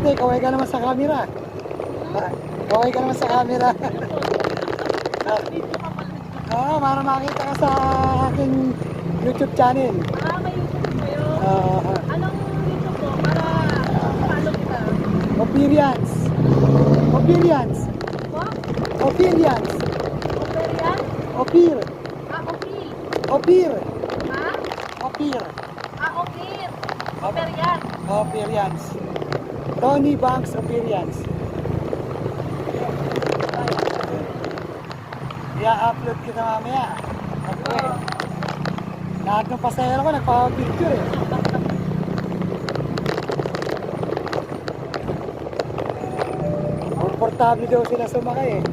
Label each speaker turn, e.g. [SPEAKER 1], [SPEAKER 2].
[SPEAKER 1] Ate, kaway ka naman sa camera. Kaway ka naman sa camera. Oo, para makita ka sa aking YouTube channel.
[SPEAKER 2] May YouTube kayo. Anong YouTube po? Para follow kita.
[SPEAKER 1] Opinions. Opinions.
[SPEAKER 2] Po?
[SPEAKER 1] Opinions.
[SPEAKER 2] Operian?
[SPEAKER 1] Opir.
[SPEAKER 2] Opil.
[SPEAKER 1] Opir.
[SPEAKER 2] Ha?
[SPEAKER 1] Opir.
[SPEAKER 2] Opil. Operian.
[SPEAKER 1] Opinions. Tony Banks Opinions. I-upload kita mamaya. Okay. Lahat ng pasahero ko nagpapapicture eh. Komportable daw sila sumakay eh.